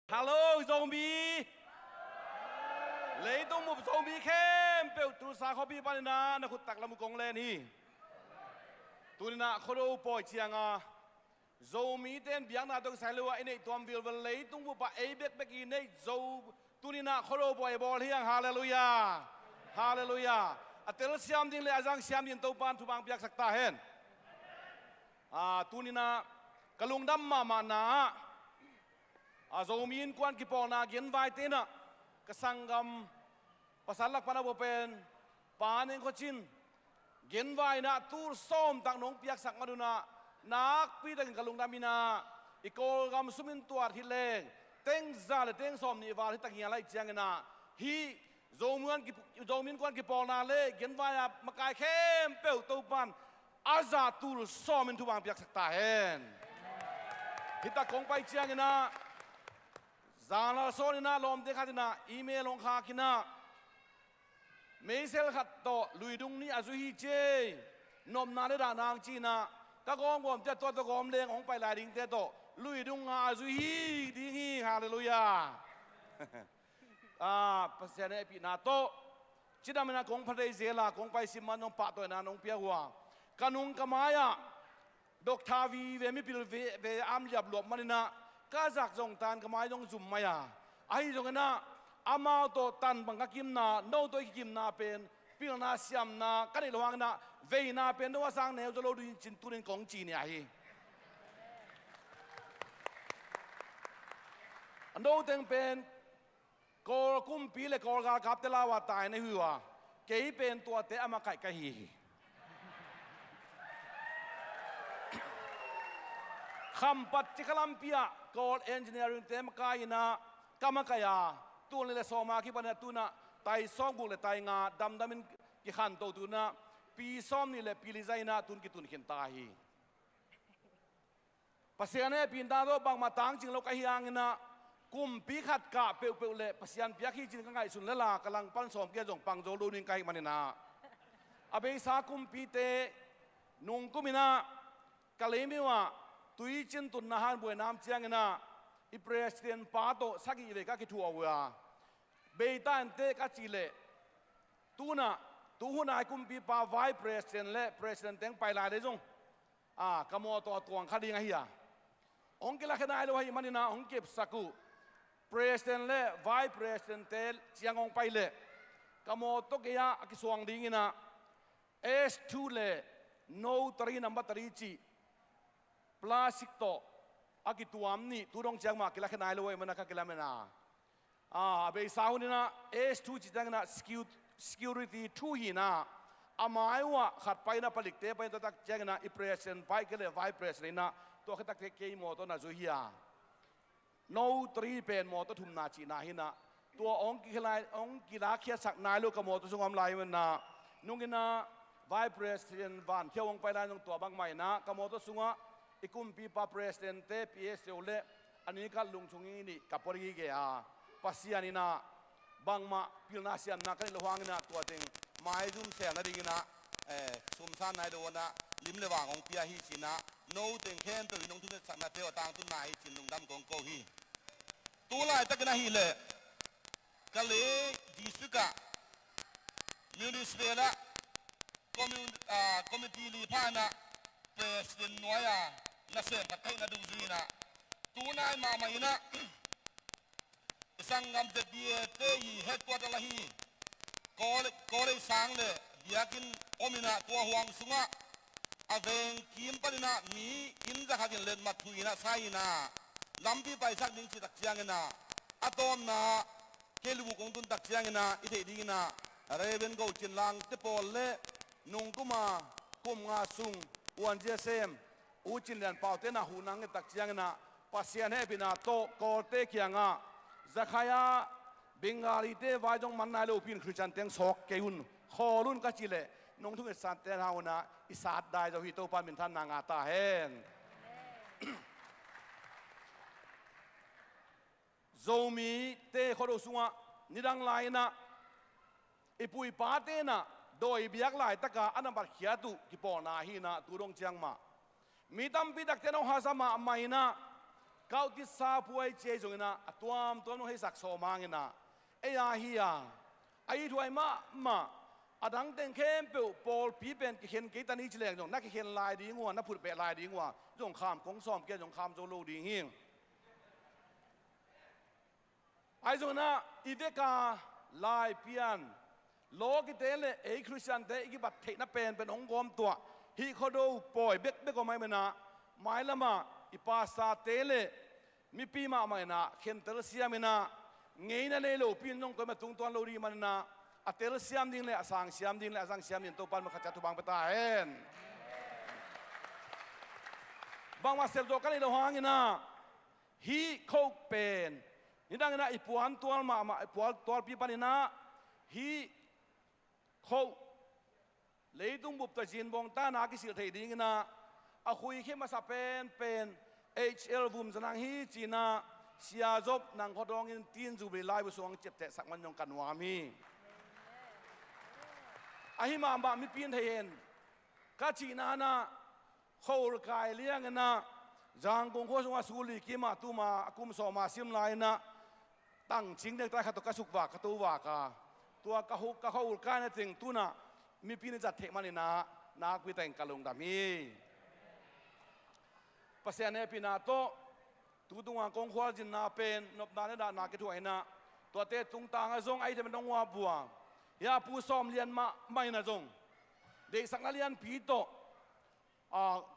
Hello zombie lấy tung một zombie khem bèo tu sa copy pan na na khut tak lam kong len hi tu na khodo poi chiang a zombie ten biang na tong sai lo ai nei tuam vil vel lấy tung bu pa ai bek bek i nei zo tu na khodo poi bol hiang hallelujah hallelujah atel siam ding le azang siam din to pan tu bang piak sakta hen tu na kalung dam ma na zomin kwan ki pol na gen vai te na kasangam pasalak pana bo pen panen ko chin gen vai na tur som tang nong piak sak maduna nak pi tang kalung damina ikol gam sumin tuar hi leng teng za le teng som ni wal hi tak ya lai chiang na hi zomin kwan ki pol na le gen vai a makai khem peu to pan aza tur som in tu bang piak sak ta hen hi ta kong pai chiang na zana sonina lom de khatina email ong kha kina meisel khat to luidung ni azu hi che nom na le da nang chi na ta gom gom te to gom leng ong pai lai ding te to luidung nga azu hi ding hi hallelujah pasene pi na to chidamina kong phadei zela kong pai siman ong pa to na nong pia huwa kanung kamaya dok thavi ve mi pil ve am liap lop manina kazak zong tan kamai zong zum maya ai zong na amao to tan bang kim na no to kim na pen pil na siam na kani loang na ve na pen do sang ne zo lo du chin turin kong chi ni ai ando teng pen ko kum pi le ko ga kap te la wa tai ne huwa ke pen tua te ama kai ka hi khampat chikalampia call engineering tem kaina kamakaya tun le soma ki pana tuna tai song bu le tai nga dam damin ki khan to tuna pi som ni le pili zaina tun ki tun khin ta hi pasiane pin da do bang matang jing lo ka hiang na kum pi khat ka pe pe le pasian pia khi jin ka ngai sun le la kalang pan som ke jong pang zo lu ning kai manina abe sa kum pi te nung kumina kalemiwa tui chin tun na han boi nam chiang na i president pa to sagi le ka ki thu awa beitan te ka chi le tu na tu huna kum pi pa vai president le president teng pai la de jong kamo to tuang khadi nga hiya ong kila khana lo hi manina ong kep saku president le vai president tel chiang ong pai le kamo to ke ya ki suang ding ina S2 le no 3 number 3 chi plastic to aki tuam ni turong chang ma kila khanai loi mana ka kila mena be sauni na S2 chi jang na security 2 hi na amai wa khat pai na palik te pai tak chang na i president pai ke le vai president na to khatak te ke mo to na zo hiya no 3 pen mo to thum na chi na hi na to ong ki khlai ong ki la khia sak nai lo ka mo to sungam lai man na nungina vai president van khewong pai la nong to bang mai na ka mo to sunga ikum pi pa president te PS ole ani ka lungchungi ni kapori ge pasiani na bangma pilna siam na kan lohang na to ting mai zum se na ding na sumsan nai do na lim le wang ong pia hi china no teng khen to nong tu sa na te tang tu nai chin lung dam gong ko hi tu lai ta na hi le kale disuka municipal committee li phana president noya na sen takai na duzina tunai mama ina sangam de die te headquarter lahi kole sang le yakin omina to huang sunga aveng kim palina mi in da hakin len mathuina saina lambi pai sak ding chi tak chiang na atom na kelu kong tun tak chiang na ite ding na reven go chin lang te pol le nung kuma kum nga sung wan jesem uchin lian pau te na hunang tak chiang na pasian he bina to ko te kyanga zakhaya bengali te wajong manna lo pin christian teng sok ke hun kholun ka chile nong thu san te hauna isat dai zo hi to pan min than na nga ta hen zomi te khodo sunga nidang lai na ipui pa te na doi biak lai taka anabar khiatu ki po na hi na turong chiang ma mi tam pi dak te no ha sama mai na เก้าติดซาพวยเจจงนะตัวน้องให้สักโซมังนะไอ้ยาฮียาไอ้ถวยมาอดังเต็งเข้มเปิลปอลปีเป็นเขียนกีตาร์นี้เฉลี่ยจงนักเขียนลายดีงัวนักพูดเปลายดีงัวจงข้ามของซ้อมเกี่ยจงข้ามโจโลดีหิ้งไอ้จงนะอีเดกาลายเปียนโลกิเตเลเอคริสเตียนเตอีกบัดเทนเป็นองค์กรตัวฮีโคดูปอยเบ็กก็ไม่เป็นนะไม่ละมาอีปาสาเตเลมีปีมาไม่นะเขียนเตลเซียมินะเงี้ยนั่นเลยลูปีนน้องก็มาตุงตัวโลดีมันนะอัตเตลเซียมดิ้งเลยอสังเซียมดิ้งเลยอสังเซียมดิ้งตัวปันมาขจัดทุบังไปตาเห็นบางวันเสพโจกันเลยเราหางนะฮีเขาเป็นนี่ดังนั้นอีปวนตัวมาอีปวนตัวปีปันนะฮีเขาเลยตุ้งบุบตัวจีนบงตานากิสิลเทดิ้งนะอาคุยเข้มาสับเป็นHL บุมจะนั่งฮีจีน่าเสียจบนั่งขอดองอินตีนจูบิไลบุษวงเจ็บแต่สักมันยองกันวามีอาฮิมาบะมีปีนเทียนกัจีน่านะเขาอุกายเลี้ยงนะจางกงโคสวาสูลีกิมาตุมากุมสอมาซิมไลนะตั้งชิงเด็กตายขัดตกสุกวากขัดตัววากาตัวกะฮุกกะเขาอุกายนั่นจริงตุนะมีปีนจัดเทมันนะนักวิแต่งกะลงดามีภาษาเนี่ยพินาโตตัวตัวกงควาจินนาเป็นนบนาเนดานาเกถวยนะตัวเตตุงตางจงไอจะเป็นต้องว่าบัวยาผู้ซ้อมเรียนมาไม่นะจงเด็กสักนักเรียนปีโต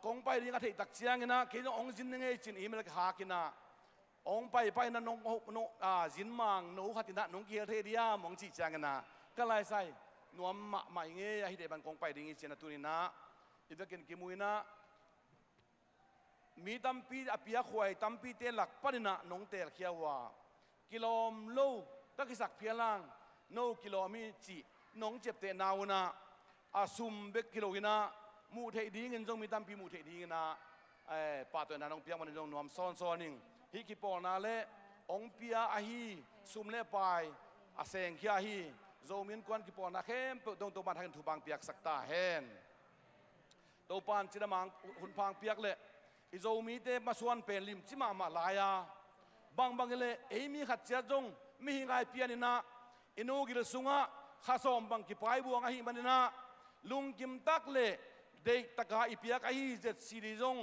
กงไปเรียนกระถิ่นตักเชียงนะคิดว่าองค์จินยังไงจินอีเมลกหากินะองไปนั่นน้องจินมังนูขัดตินะน้องเกียร์เทียมองจีเชียงนะก็ไล่ใส่นวมมาอย่างเงี้ยให้เด็กมันกงไปเรียนเชียนตัวนี้นะอีกกินกิมุยนะมีตั้มปีอภิยาขวยตั้มปีเตลักปนินะน้องเตลเขียวว่ากิโลมโลตักสักเพียงโนกิโลมีจีน้องเจ็บเตนาวนะอาซุมเบกกิโลกินะมูเทดีเงินจงมีตั้มปีมูเทดีนะป่าตัวนั้นน้องเปียมันจงนวมซ้อนนิ่งฮิกิปอนาเล่องเปียอาฮีซุมเล่ไปอาเซงขี้อาฮีโจมินกวนกิปอนาเข้มตรงตัวมันให้ถูกบางเปียกสักตาเห็นตัวปานจิตมังหุ่นพางเปียกเล่อิโจมีเตมาส่วนเป็นลิมจิมาลายาบางเลยเอมีขัดเจ้าจงมีหิงไอเปียนินะอินูกิลสุงะข้าสมบังกิปายบัวงาหิมันนินะลุงกิมตักเล่เด็กตะกาอิเปียกไอเจ็ดสีดิจง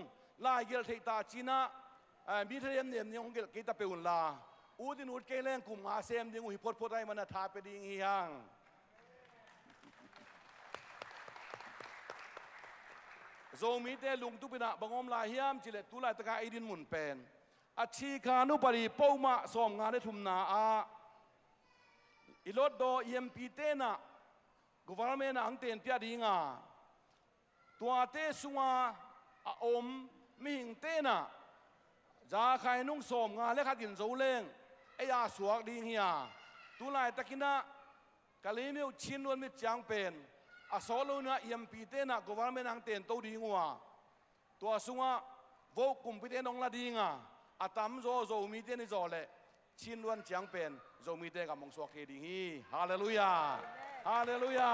ลายเกลเทตาจีน่ามีเทียนเนี่ยนี่องเกลกิตาเปอุนลาอูดินูดเกลเลงกุมอาเซมดิงอุหิพดได้มันทาเปดิงฮียังโจมีเตลุงตุปินะบังอมลาฮิยามจิเลตุลายตะกาไอดินหมุนเป็นอาชีคานุปริปูมาส่งงานได้ทุมนาอาอิลดโดเอ็มพีเตนะกุฟาร์เมนะอังเตนเปียดิงาตัวเตสุงาอมมิหิงเตนะจาใครนุ่งส่งงานและขัดกินโจเลงไอยาสวกดิงเฮียตุลายตะกินะกะลีมิวชินวนมิจางเป็นอาสอลูนะเอ็มพีเตนะกุฟาร์เมนะอังเตนโตดิงัวตัวสุงาโวกุมพิเตนองลาดิงาอาตามโจมีเตนิโจเลชินวนจางเป็นโจมีเตกับมงสวกเฮดิงฮีฮาเลลูยาฮาเลลูยา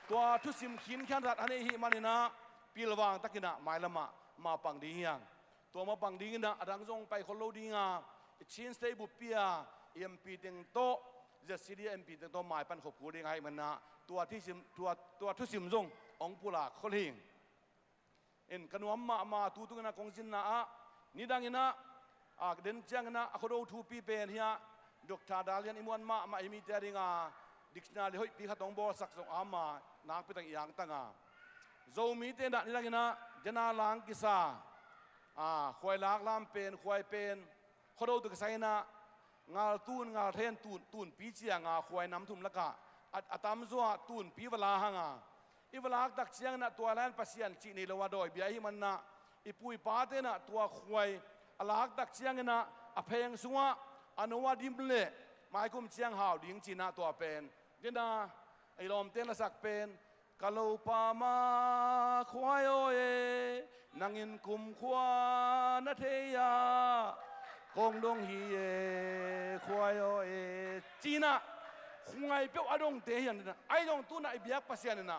ตัวทุสิมขินขันรัดอันนี้ฮิมันนี่นะปีละวางตะกินะหมายละมาปังดีเฮียงตัวมาปังดีนะดังจงไปคนโลดีงาชินสเตบุปเปียเอ็มพีเต็งโตเจสซีดีเอ็มพีเต็งโตหมายปันขบกูดีไงมันนะตัวที่สิมตัวทุสิมจงองปุระคนหิงเอ็นกันวมมาตูตุงนะกงจินนะนี่ดังนะเดินจังนะขโดทูปีเป็นเฮียดอกทาดาเลียนอิมวนมาอิมิเตริงาดิกชันนารีเฮ้ยปีขัดองบอสักสองมานักไปตั้งอย่างตั้งโจมีเตนะนี่ดังนะเจนาลังกิซาควยลักลามเป็นควยเป็นขโดตุกไซนะงาตูนงาเทนตูนปีเชียงควยน้ำทุ่มละกะอัตามซัวตูนปีเวลาหังอีเวลาตักเชียงนะตัวแลนปัสยันจีนีละวาดอยเบียหิมันนะอีปุยปาเตนะตัวควยอลากตักเชียงนะอเพงซัวอนุวาดิมเล่หมายคุมเชียงหาวดิ้งจีน่าตัวเป็นเจนาไอลมเตนละสักเป็นกะโลปามาควายโอเอนังอินคุมควานเทียกงดงฮีเอควายโอเอจีน่าควายเปียวอดงเทียนนะไอดงตุนไอเบียกปัสยันนะ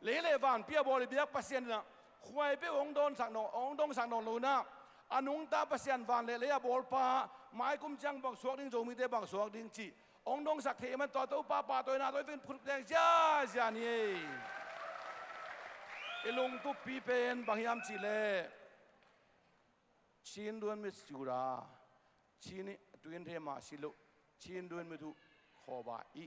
เล่วานเปียบอลเบียกปัสยันนะควายเปียวองดงสังนองลูนะ อนุงตาปัสยันวันเลยบอลปาไม้กุมจังบังสวกดิ้งโจมีเตบังสวกดิ้งจีองดงสักเทมันต่อตัวป้าตัวนาตัวเป็นพุทธแดงจ้าจานี่เอลุงตุปีเป็นบางยามจีเล่ชินดวนมิสูราชินตัวเองเทมาสิลุชินดวนมิทุขอบาอี